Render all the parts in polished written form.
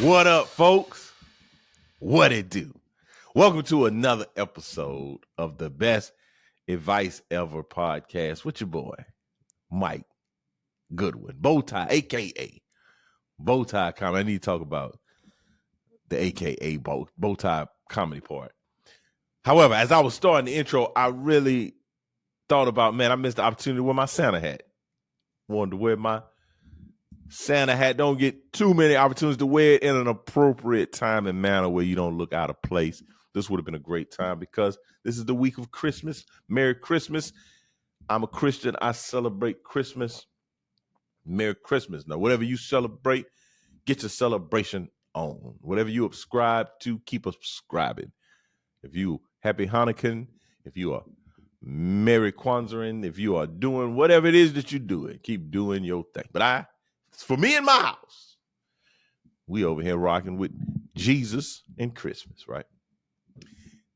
What up, folks? What it do? Welcome to another episode of the Best Advice Ever podcast with your boy, Mike Goodwin. Bowtie, a.k.a. Bowtie Comedy. I need to talk about the a.k.a. Bowtie comedy part. However, as I was starting the intro, I really thought about, man, I missed the opportunity to wear my Santa hat. Wanted to wear my Santa hat. Don't get too many opportunities to wear it in an appropriate time and manner where you don't look out of place. This would have been a great time because this is the week of Christmas. Merry Christmas. I'm a Christian. I celebrate Christmas. Merry Christmas. Now, whatever you celebrate, get your celebration on. Whatever you subscribe to, keep subscribing. If you happy Hanukkah, if you are Merry Kwanzaa, if you are doing whatever it is that you're doing, keep doing your thing. But for me and my house, we over here rocking with Jesus and Christmas, right?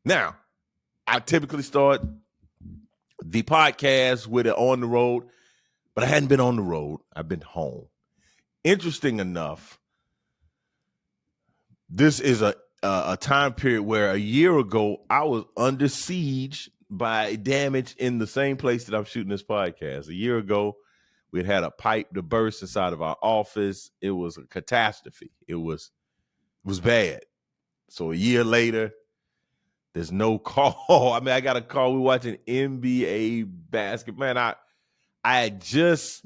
Now, I typically start the podcast with it on the road, but I hadn't been on the road. I've been home. Interesting enough, this is a time period where a year ago I was under siege by damage in the same place that I'm shooting this podcast. A year ago, we had a pipe to burst inside of our office. It was a catastrophe. It was bad. So a year later, there's no call. I mean, I got a call. We're watching NBA basketball. Man, I had just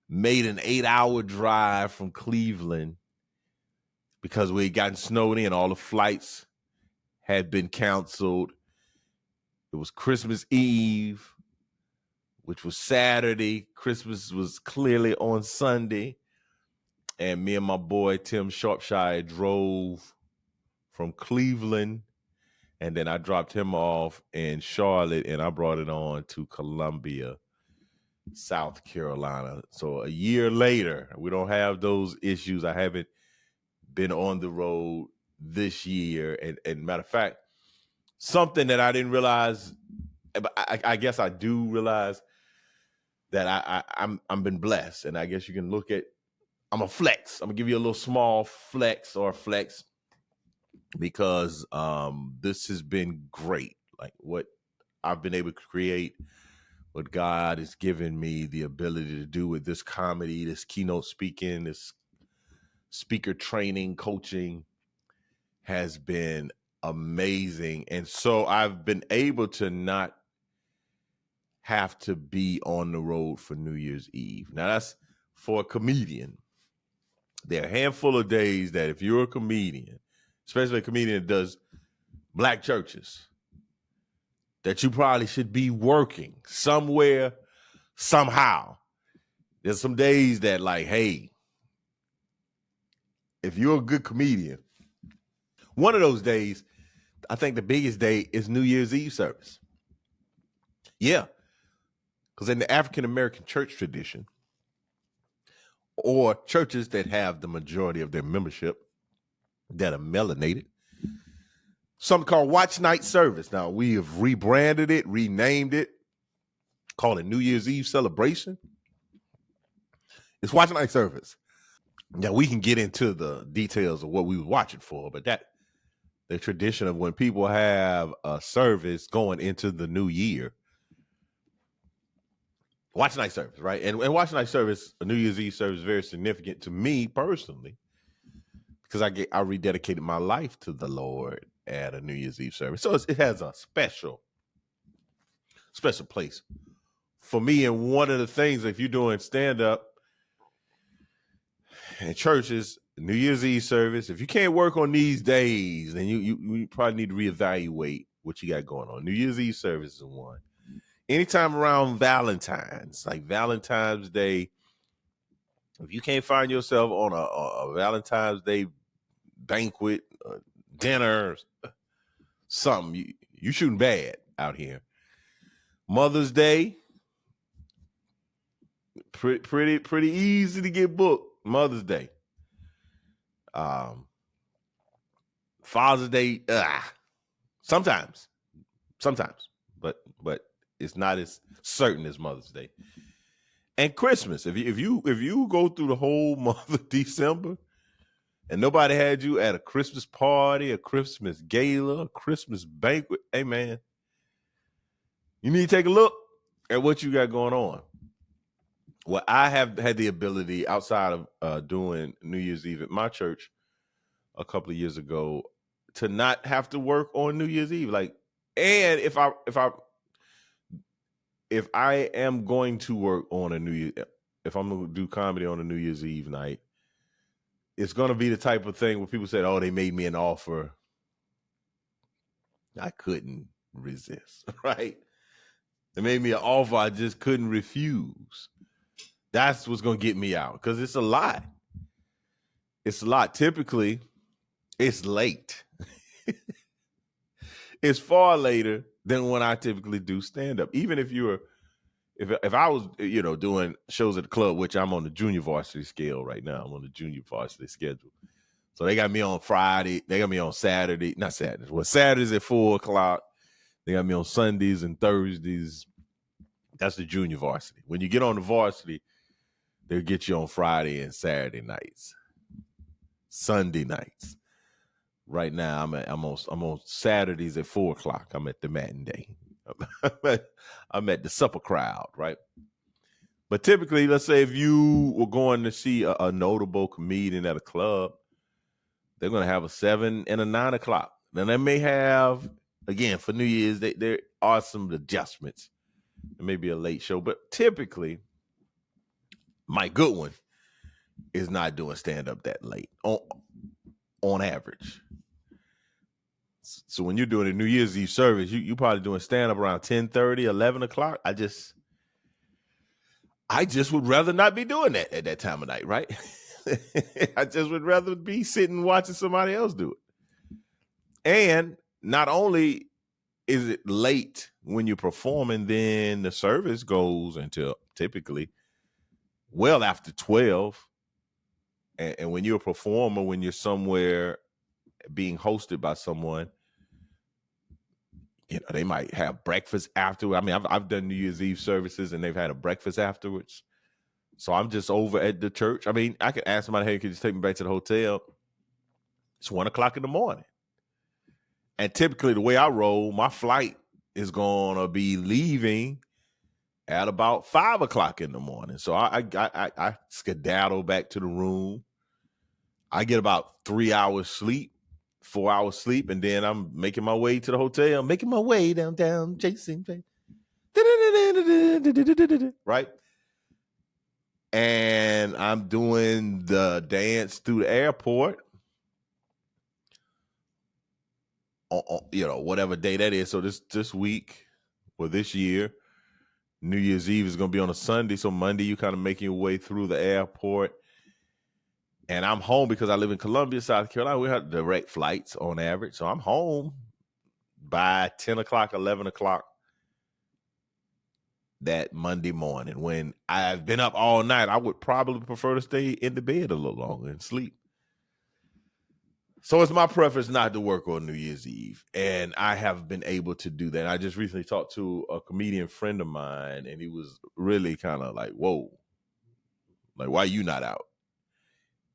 made an 8-hour drive from Cleveland because we had gotten snowed in. All the flights had been canceled. It was Christmas Eve, which was Saturday. Christmas was clearly on Sunday. And me and my boy, Tim Sharpshire, drove from Cleveland. And then I dropped him off in Charlotte, and I brought it on to Columbia, South Carolina. So a year later, we don't have those issues. I haven't been on the road this year. And matter of fact, something that I didn't realize, I guess I do realize that I'm been blessed. And I guess you can look at, I'm a flex. I'm gonna give you a little small flex because this has been great. Like what I've been able to create, what God has given me the ability to do with this comedy, this keynote speaking, this speaker training, coaching has been amazing. And so I've been able to not have to be on the road for New Year's Eve. Now that's for a comedian. There are a handful of days that if you're a comedian, especially a comedian that does black churches, that you probably should be working somewhere, somehow. There's some days that like, hey, if you're a good comedian, one of those days, I think the biggest day is New Year's Eve service. Yeah, because in the African-American church tradition, or churches that have the majority of their membership that are melanated, something called Watch Night Service. Now, we have rebranded it, renamed it, called it New Year's Eve Celebration. It's Watch Night Service. Now, we can get into the details of what we were watching for, but the tradition of when people have a service going into the new year, Watch Night Service, right? And Watch Night Service, a New Year's Eve service, is very significant to me personally because I rededicated my life to the Lord at a New Year's Eve service. So it has a special place for me. And one of the things, if you're doing stand-up in churches, New Year's Eve service, if you can't work on these days, then you probably need to reevaluate what you got going on. New Year's Eve service is one. Anytime around Valentine's, like Valentine's Day, if you can't find yourself on a Valentine's Day banquet, dinner, something, you shooting bad out here. Mother's Day, pretty easy to get booked. Mother's Day. Father's Day, sometimes, but it's not as certain as Mother's Day. And Christmas. If you go through the whole month of December, and nobody had you at a Christmas party, a Christmas gala, a Christmas banquet, hey man, you need to take a look at what you got going on. Well, I have had the ability outside of doing New Year's Eve at my church a couple of years ago to not have to work on New Year's Eve. Like, and if I am going to work on if I'm going to do comedy on a New Year's Eve night, it's going to be the type of thing where people said, "Oh, they made me an offer I couldn't resist." Right? They made me an offer I just couldn't refuse. That's what's going to get me out, because it's a lot. It's a lot. Typically, it's late. It's far later than when I typically do stand up. Even if if I was, doing shows at the club, which I'm on the junior varsity scale right now. I'm on the junior varsity schedule. So they got me on Friday. They got me on Saturday. Not Saturdays. Well, Saturdays at 4:00. They got me on Sundays and Thursdays. That's the junior varsity. When you get on the varsity, they'll get you on Friday and Saturday nights, Sunday nights. Right now, I'm on Saturdays at 4:00. I'm at the matinee. I'm at the supper crowd, right? But typically, let's say if you were going to see a notable comedian at a club, they're going to have a 7 and a 9 o'clock. Then they may have, again, for New Year's, there are some adjustments. It may be a late show, but typically, Mike Goodwin is not doing stand-up that late on average. So when you're doing a New Year's Eve service, you probably doing stand-up around 10:30, 11 o'clock. I just would rather not be doing that at that time of night, right? I just would rather be sitting watching somebody else do it. And not only is it late when you're performing, then the service goes until typically well after 12. And when you're a performer, when you're somewhere being hosted by someone, they might have breakfast afterwards. I mean, I've done New Year's Eve services and they've had a breakfast afterwards. So I'm just over at the church. I mean, I could ask somebody, "Hey, could you take me back to the hotel?" It's 1:00 in the morning. And typically the way I roll, my flight is going to be leaving at about 5:00 in the morning. So I skedaddle back to the room. I get about 3 hours sleep, 4 hours sleep, and then I'm making my way to the hotel, making my way downtown, chasing, right? And I'm doing the dance through the airport, whatever day that is. So this week or this year, New Year's Eve is going to be on a Sunday. So Monday, you kind of making your way through the airport. And I'm home because I live in Columbia, South Carolina. We have direct flights on average. So I'm home by 10 o'clock, 11 o'clock that Monday morning. When I've been up all night, I would probably prefer to stay in the bed a little longer and sleep. So it's my preference not to work on New Year's Eve. And I have been able to do that. I just recently talked to a comedian friend of mine, and he was really kind of like, "Whoa, like, why you not out?"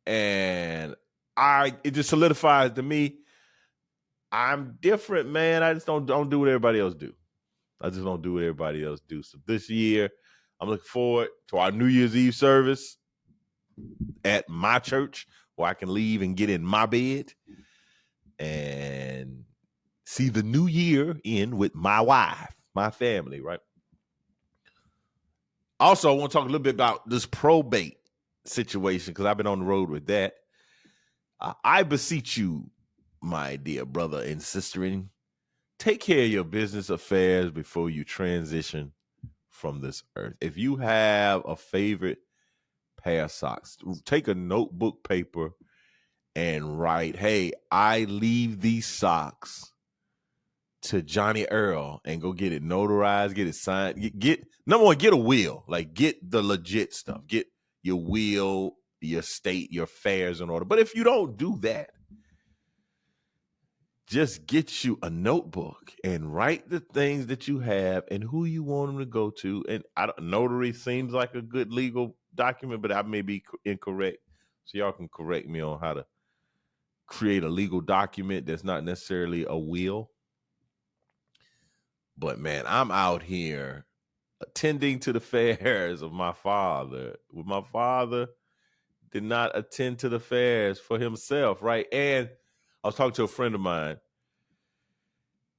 And it just solidifies to me, I'm different, man. I just don't do what everybody else do. I just don't do what everybody else do. So this year, I'm looking forward to our New Year's Eve service at my church, where I can leave and get in my bed and see the new year in with my wife, my family, right? Also, I want to talk a little bit about this probate situation, because I've been on the road with that. I beseech you, my dear brother and sister, take care of your business affairs before you transition from this earth. If you have a favorite pair of socks, take a notebook, paper, and write, "Hey, I leave these socks to Johnny Earl," and go get it notarized, get it signed. Get number one, get a will. Like, get the legit stuff. Get your will, your state, your affairs in order. But if you don't do that, just get you a notebook and write the things that you have and who you want them to go to. And notary seems like a good legal document, but I may be incorrect. So y'all can correct me on how to create a legal document that's not necessarily a will. But man, I'm out here attending to the affairs of my father. My father did not attend to the affairs for himself, right? And I was talking to a friend of mine,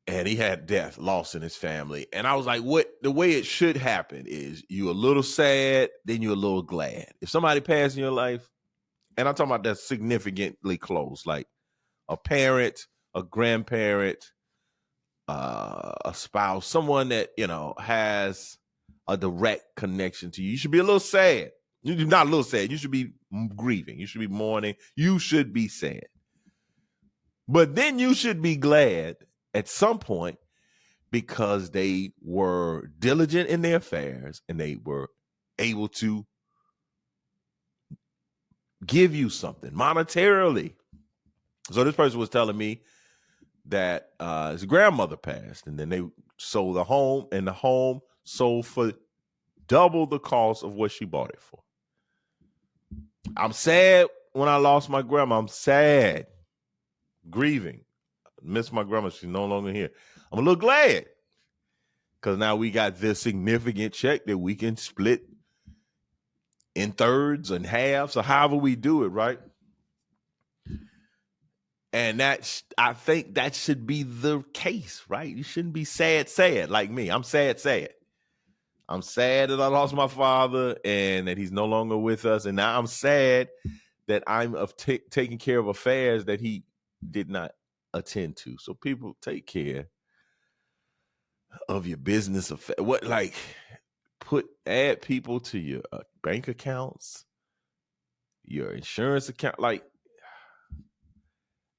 and he had loss in his family. And I was like, the way it should happen is you a little sad, then you're a little glad. If somebody passed in your life, and I'm talking about that significantly close, like a parent, a grandparent, a spouse, someone that, has a direct connection to you, you should be a little sad. You're not a little sad. You should be grieving. You should be mourning. You should be sad. But then you should be glad at some point because they were diligent in their affairs and they were able to give you something monetarily. So this person was telling me that his grandmother passed, and then they sold the home, and the home sold for double the cost of what she bought it for. I'm sad when I lost my grandma. I'm sad, grieving. Miss my grandma. She's no longer here. I'm a little glad because now we got this significant check that we can split in thirds and halves, or however we do it, right? And I think that should be the case, right? You shouldn't be sad like me. I'm sad. I'm sad that I lost my father and that he's no longer with us. And now I'm sad that I'm taking care of affairs that he did not attend to. So people, take care of your business affairs. Add people to your bank accounts, your insurance account. Like,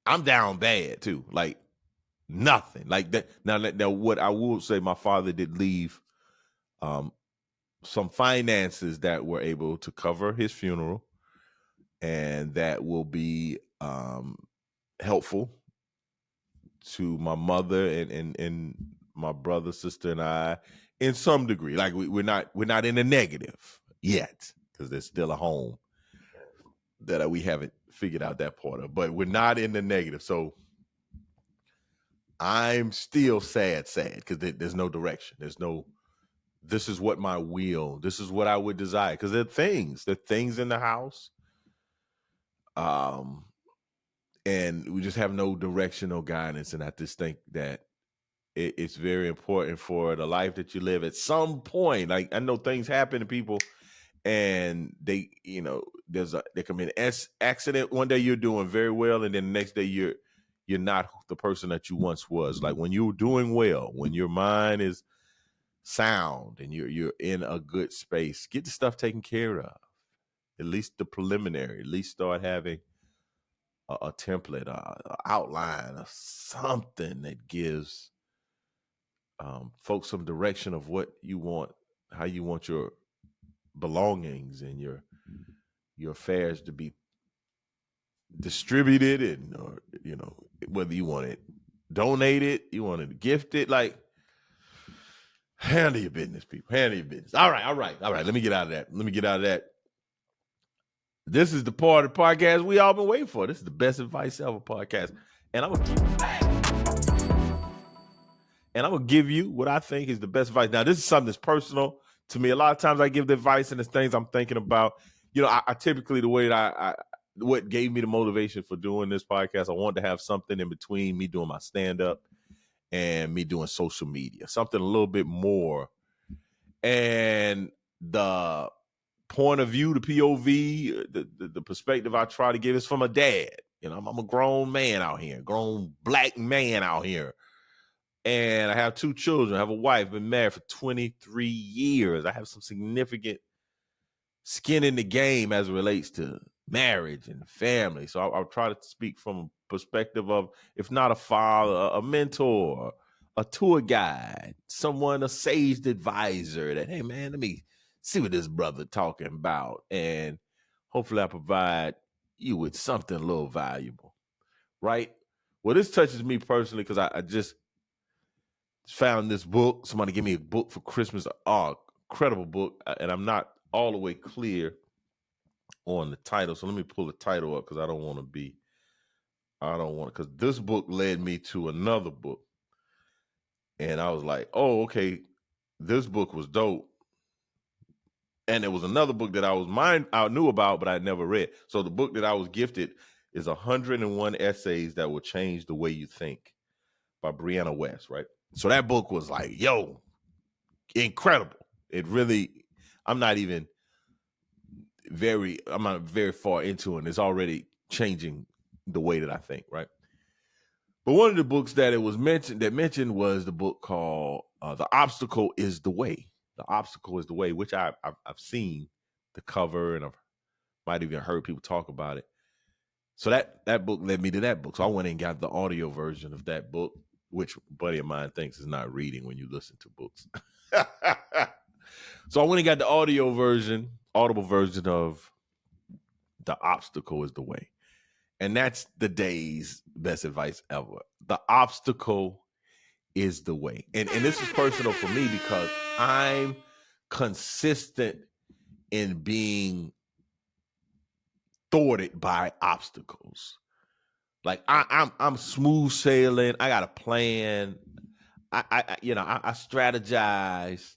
I'm down bad too. Like, nothing like that. Now, what I will say, my father did leave some finances that were able to cover his funeral, and that will be helpful to my mother and my brother, sister, and I in some degree. Like, we're not in the negative yet because there's still a home that we haven't figured out that part of, but we're not in the negative. So I'm still sad because there's no direction. There's no, this is what my will, this is what I would desire. Because there are things in the house. And we just have no direction, no guidance. And I just think that it's very important for the life that you live at some point. Like, I know things happen to people and they, there can be an accident. One day you're doing very well, and then the next day you're not the person that you once was. Like, when you're doing well, when your mind is sound and you're in a good space, get the stuff taken care of. At least the preliminary. At least start having a template, a outline, or something that gives folks some direction of what you want, how you want your belongings and your affairs to be distributed, and whether you want it donated, you want it gifted. Like, handle your business, people. Handle your business. All right. Let me get out of that. This is the part of the podcast we all been waiting for. This is the Best Advice Ever podcast, and I'm gonna give you what I think is the best advice. Now, this is something that's personal to me. A lot of times I give the advice, and it's things I'm thinking about. I typically, the way that I what gave me the motivation for doing this podcast, I wanted to have something in between me doing my stand-up and me doing social media, something a little bit more. And the point of view, the POV, the perspective I try to give is from a dad. I'm a grown man out here, grown black man out here. And I have 2 children. I have a wife, been married for 23 years. I have some significant skin in the game as it relates to marriage and family. So I'll try to speak from a perspective of, if not a father, a mentor, a tour guide, a sage advisor that, hey man, let me see what this brother talking about. And hopefully I provide you with something a little valuable, right? Well, this touches me personally because I just found this book. Somebody gave me a book for Christmas. Incredible book. And I'm not all the way clear on the title. So let me pull the title up because I don't want to be I don't want, because this book led me to another book. And I was like, oh, okay, this book was dope. And there was another book that I knew about, but I never read. So the book that I was gifted is 101 Essays That Will Change the Way You Think by Brianna West, right? So that book was like, yo, incredible. It really, I'm not very far into it. And it's already changing the way that I think, right? But one of the books that mentioned was the book called The Obstacle is the Way. The Obstacle is the Way, which I've seen the cover, and I've might even heard people talk about it. So that book led me to that book. So I went and got the audio version of that book, which a buddy of mine thinks is not reading when you listen to books. So I went and got the audible version of The Obstacle is the Way. And that's the day's best advice ever. The obstacle is the way. And this is personal for me because I'm consistent in being thwarted by obstacles. Like I'm smooth sailing. I got a plan. I strategize.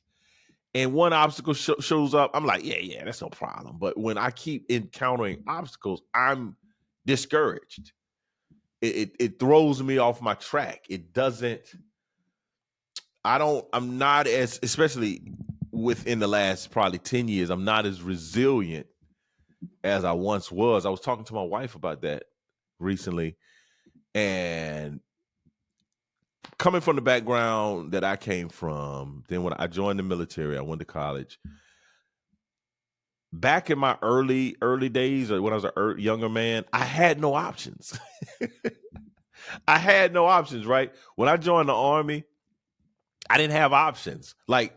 And one obstacle shows up. I'm like, yeah, that's no problem. But when I keep encountering obstacles, I'm discouraged. It throws me off my track. It doesn't. I'm not as, especially within the last probably 10 years, I'm not as resilient as I once was. I was talking to my wife about that recently, and coming from the background that I came from, then when I joined the military, I went to college. Back in my early days, or when I was a younger man, I had no options. I had no options, right? When I joined the Army, I didn't have options. Like,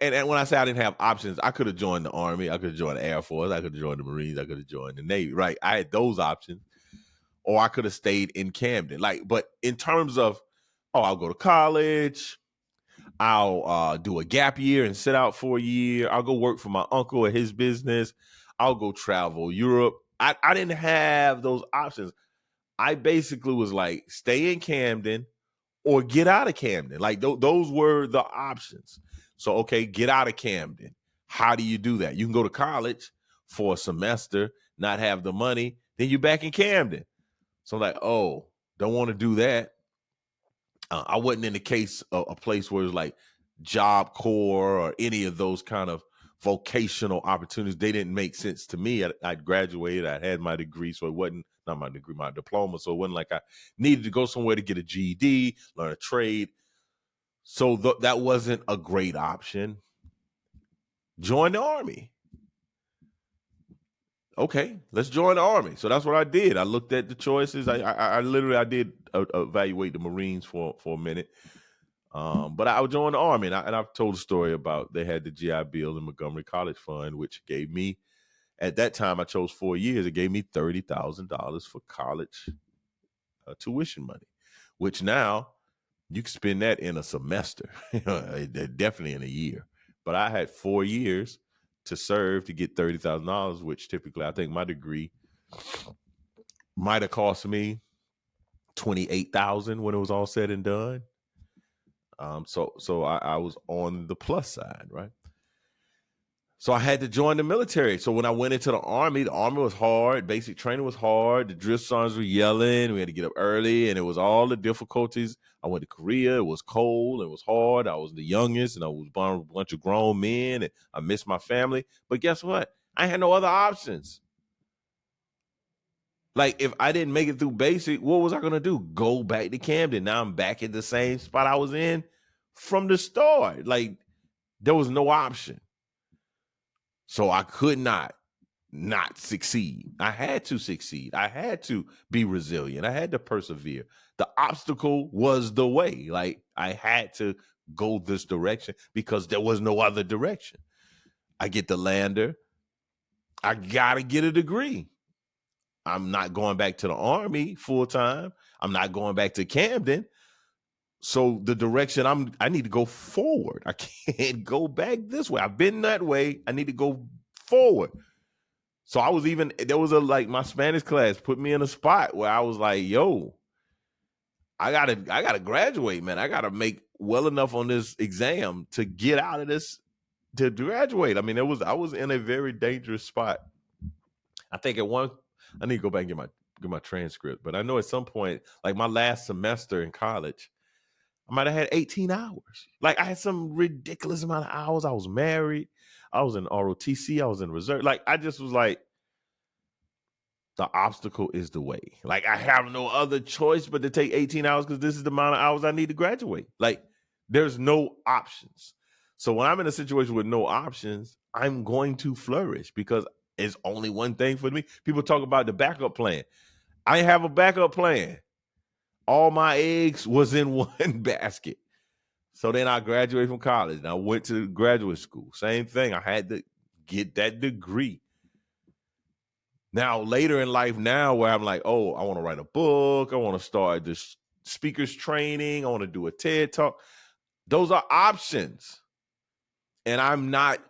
and when I say I didn't have options, I could have joined the Army, I could have joined the Air Force, I could have joined the Marines, I could have joined the Navy, right? I had those options. Or I could have stayed in Camden. Like, but in terms of, I'll go to college, I'll do a gap year and sit out for a year, I'll go work for my uncle at his business, I'll go travel Europe. I didn't have those options. I basically was like, stay in Camden or get out of Camden. Like those were the options. So, okay, get out of Camden. How do you do that? You can go to college for a semester, not have the money, then you're back in Camden. So I'm like, oh, don't want to do that. I wasn't in the case of a place where it's like Job Corps or any of those kind of vocational opportunities. They didn't make sense to me. I'd graduated, I had my degree, so it wasn't, not my degree, my diploma. So it wasn't like I needed to go somewhere to get a GED, learn a trade. So that wasn't a great option. Join the Army. Okay, let's join the Army. So that's what I did. I looked at the choices. I did evaluate the Marines for a minute. But I would join the Army, and I've told a story about they had the GI Bill and Montgomery College Fund, which gave me, at that time I chose 4 years, it gave me $30,000 for college tuition money, which now you can spend that in a semester, definitely in a year. But I had 4 years to serve to get $30,000, which typically I think my degree might have cost me $28,000 when it was all said and done. So I was on the plus side, right? So I had to join the military. So when I went into the Army was hard. Basic training was hard. The drill sergeants were yelling. We had to get up early, and it was all the difficulties. I went to Korea. It was cold. It was hard. I was the youngest, and I was born with a bunch of grown men, and I missed my family. But guess what? I had no other options. Like, if I didn't make it through basic, what was I going to do? Go back to Camden. Now I'm back in the same spot I was in from the start. Like, there was no option. So I could not succeed. I had to succeed. I had to be resilient. I had to persevere. The obstacle was the way. Like, I had to go this direction because there was no other direction. I get the lander. I got to get a degree. I'm not going back to the Army full time. I'm not going back to Camden. So the direction I need to go forward. I can't go back this way. I've been that way. I need to go forward. So there was my Spanish class put me in a spot where I was like, yo, I gotta graduate, man. I gotta make well enough on this exam to get out of this to graduate. I mean, I was in a very dangerous spot. I think I need to go back and get my transcript, but I know at some point, like my last semester in college, I might have had 18 hours. Like I had some ridiculous amount of hours. I was married. I was in ROTC. I was in reserve. Like I just was like, the obstacle is the way. Like I have no other choice but to take 18 hours because this is the amount of hours I need to graduate. Like there's no options. So when I'm in a situation with no options, I'm going to flourish because it's only one thing for me. People talk about the backup plan. I have a backup plan. All my eggs was in one basket. So then I graduated from college and I went to graduate school. Same thing. I had to get that degree. Now, later in life now where I'm like, oh, I want to write a book. I want to start this speakers training. I want to do a TED talk. Those are options. And I'm not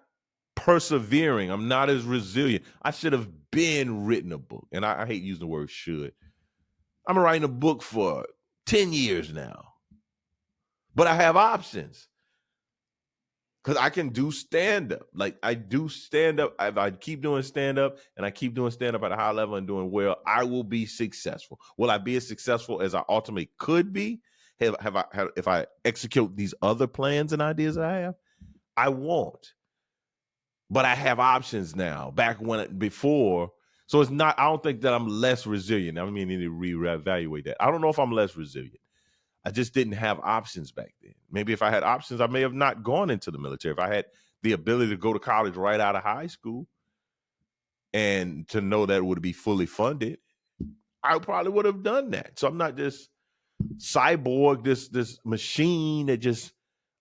persevering. I'm not as resilient. I should have been written a book. And I hate using the word should. I'm writing a book for 10 years now. But I have options. Because I can do stand-up. Like I do stand-up. If I keep doing stand-up and I keep doing stand-up at a high level and doing well, I will be successful. Will I be as successful as I ultimately could be? If I execute these other plans and ideas that I have? I won't. But I have options now. Before. So it's not, I don't think that I'm less resilient. I mean, I need to reevaluate that. I don't know if I'm less resilient. I just didn't have options back then. Maybe if I had options, I may have not gone into the military. If I had the ability to go to college right out of high school and to know that it would be fully funded, I probably would have done that. So I'm not just cyborg, this machine that just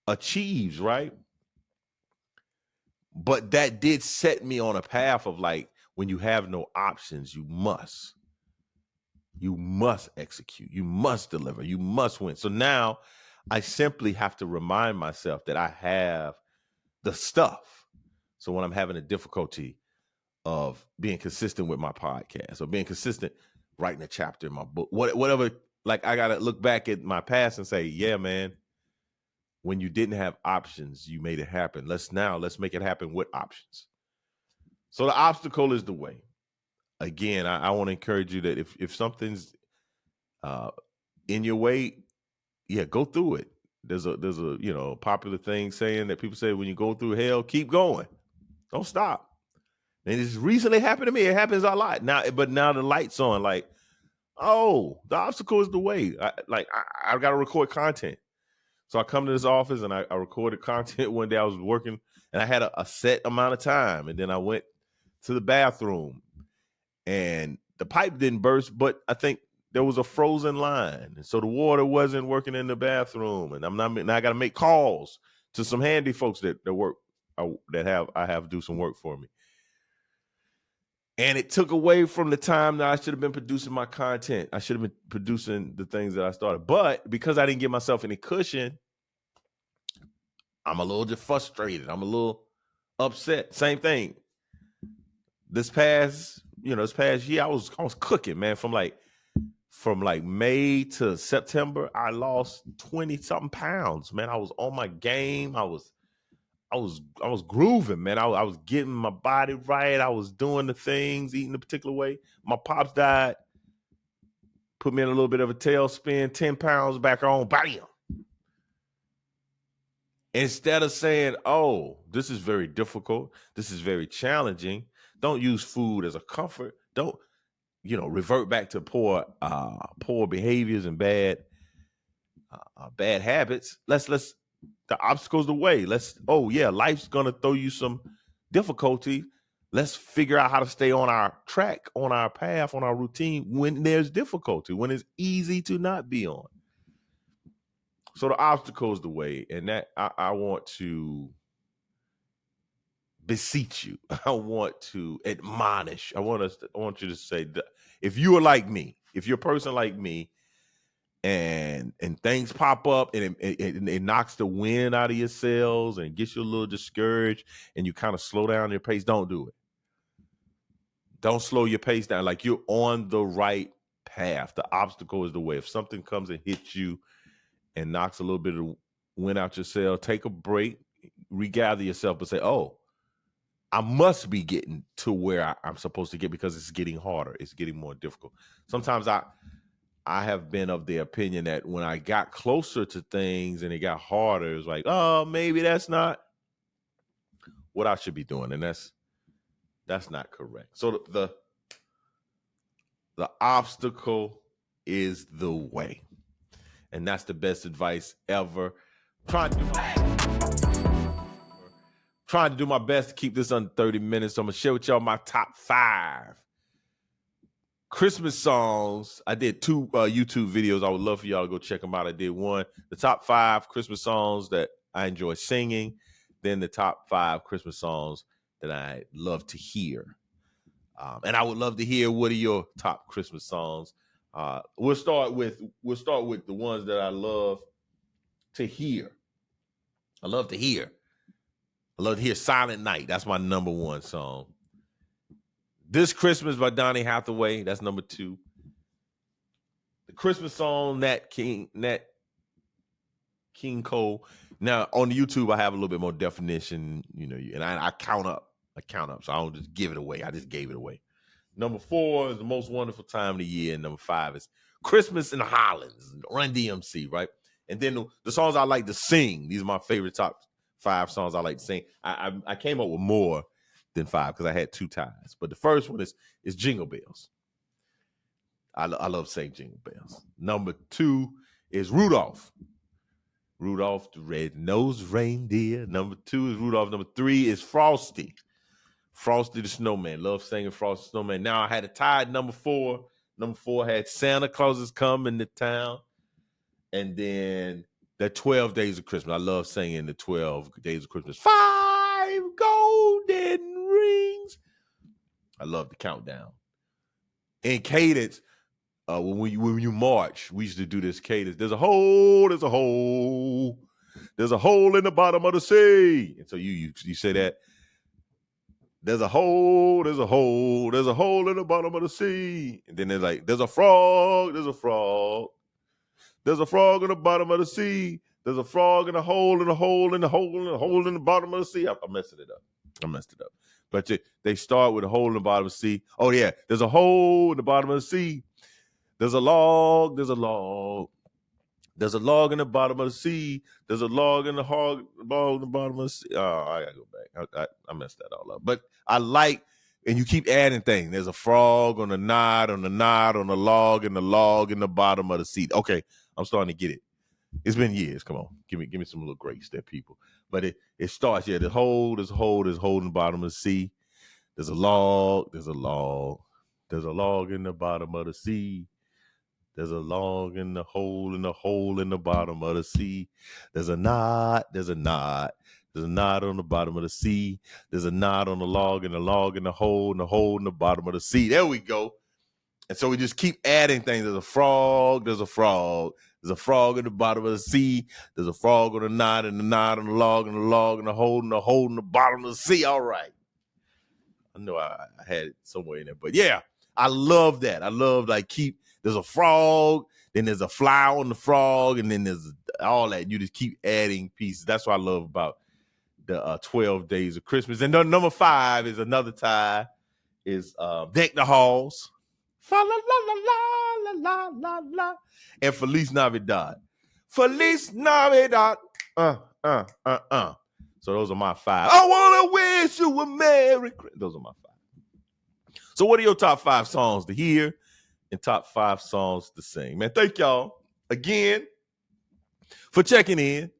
achieves, right? But that did set me on a path of like, when you have no options, you must execute, you must deliver, you must win. So now I simply have to remind myself that I have the stuff. So when I'm having a difficulty of being consistent with my podcast or being consistent writing a chapter in my book, whatever, like I got to look back at my past and say, yeah, man, when you didn't have options, you made it happen. Let's make it happen with options. So the obstacle is the way. Again, I want to encourage you that if something's in your way, yeah, go through it. There's a popular thing saying that people say, when you go through hell, keep going. Don't stop. And it's recently happened to me. It happens a lot now, but now the light's on. Like, oh, the obstacle is the way. I got to record content. So I come to this office and I recorded content one day. I was working and I had a set amount of time. And then I went to the bathroom and the pipe didn't burst, but I think there was a frozen line. And so the water wasn't working in the bathroom. And now I got to make calls to some handy folks that work, I have do some work for me. And it took away from the time that I should have been producing my content. I should have been producing the things that I started. But because I didn't give myself any cushion, I'm a little just frustrated. I'm a little upset. Same thing. This past year, I was cooking, man. From like May to September, I lost 20 something pounds, man. I was on my game. I was grooving, man. I was getting my body right. I was doing the things, eating a particular way. My pops died, put me in a little bit of a tailspin, 10 pounds back on, bam. Instead of saying, oh, this is very difficult, this is very challenging, don't use food as a comfort. Don't, revert back to poor behaviors and bad habits. The obstacle's the way. Life's gonna throw you some difficulty. Let's figure out how to stay on our track, on our path, on our routine when there's difficulty, when it's easy to not be on. So the obstacle is the way, and that I want to beseech you. I want to admonish. I want you to say that if you are like me, if you're a person like me, and things pop up and it knocks the wind out of your sails and gets you a little discouraged and you kind of slow down your pace, don't do it. Don't slow your pace down. Like, you're on the right path. The obstacle is the way. If something comes and hits you and knocks a little bit of wind out your sail, take a break, regather yourself, but say, oh, I must be getting to where I'm supposed to get, because it's getting harder. It's getting more difficult. Sometimes I have been of the opinion that when I got closer to things and it got harder, it was like, oh, maybe that's not what I should be doing. And that's not correct. So the obstacle is the way. And that's the best advice ever. Trying to do my best to keep this under 30 minutes. So I'm going to share with y'all my top 5 Christmas songs. I did 2 YouTube videos. I would love for y'all to go check them out. I did one, the top 5 Christmas songs that I enjoy singing. Then the top 5 Christmas songs that I love to hear. And I would love to hear, what are your top Christmas songs? We'll start with the ones that I love to hear. I love to hear Silent Night. That's my number 1 song. This Christmas by Donny Hathaway. That's number 2. The Christmas song, Nat King Cole. Now on YouTube, I have a little bit more definition, and I count up. So I don't just give it away. I just gave it away. Number 4 is The Most Wonderful Time of the Year. And number 5 is Christmas in the Highlands, Run DMC, right? And then the songs I like to sing. These are my favorite top 5 songs I like to sing. I came up with more than 5 because I had 2 ties. But the first one is Jingle Bells. I love saying Jingle Bells. Number 2 is Rudolph. Rudolph the Red-Nosed Reindeer. Number 2 is Rudolph. Number 3 is Frosty. Frosty the Snowman. Love singing Frosty the Snowman. Now I had a tie at number 4. Number 4 had Santa Claus is Coming to Town. And then the 12 Days of Christmas. I love singing the 12 Days of Christmas. 5 golden rings. I love the countdown. In cadence, when you march, we used to do this cadence. There's a hole in the bottom of the sea. And so you say that. There's a hole in the bottom of the sea. And then there's like, there's a frog in the bottom of the sea. There's a frog in the hole in the bottom of the sea. I messed it up. But they start with a hole in the bottom of the sea. Oh yeah, there's a hole in the bottom of the sea. There's a log in the bottom of the sea. There's a log in the bottom of the sea. Oh, I gotta go back. I messed that all up. But I like, and you keep adding things. There's a frog on the knot, on the log, and the log in the bottom of the sea. Okay, I'm starting to get it. It's been years. Come on, give me some little grace there, people. But it starts. Yeah, there's a hole in the bottom of the sea. There's a log in the bottom of the sea. There's a log in the hole in the bottom of the sea. There's a knot on the bottom of the sea. There's a knot on the log in the hole in the bottom of the sea. There we go. And so we just keep adding things. There's a frog. There's a frog in the bottom of the sea. There's a frog on the knot and the knot on the log and the hole in the bottom of the sea. All right. I know I had it somewhere in there, but yeah, I love that. I love there's a frog, then there's a fly on the frog, and then there's all that. You just keep adding pieces. That's what I love about the 12 Days of Christmas. And then number 5 is another tie, is Deck the Halls. Fa la la la la la la la. And Feliz Navidad. Feliz Navidad. So those are my 5. I want to wish you a Merry Christmas. Those are my 5. So what are your top 5 songs to hear and top 5 songs to sing? Man, thank y'all again for checking in.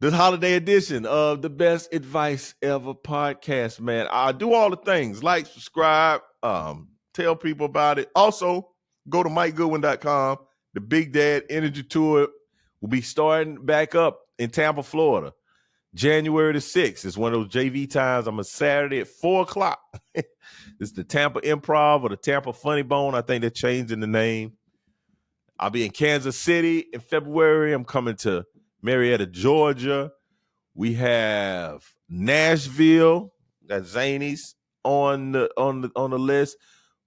This holiday edition of the Best Advice Ever podcast, man. I do all the things. Like, subscribe, tell people about it. Also, go to MikeGoodwin.com. The Big Dad Energy Tour will be starting back up in Tampa, Florida. January the 6th. It's one of those JV times. I'm a Saturday at 4 o'clock. It's the Tampa Improv or the Tampa Funny Bone. I think they're changing the name. I'll be in Kansas City in February. I'm coming to Marietta, Georgia. We have Nashville. Got Zanies on the list.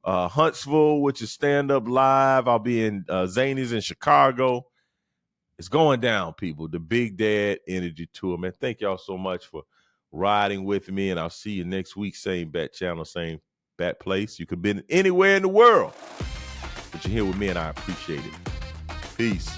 Huntsville, which is stand up live. I'll be in Zany's in Chicago. It's going down, people. The Big Dad Energy Tour, man. Thank y'all so much for riding with me, and I'll see you next week. Same bat channel, same bat place. You could be anywhere in the world, but you're here with me, and I appreciate it. Peace.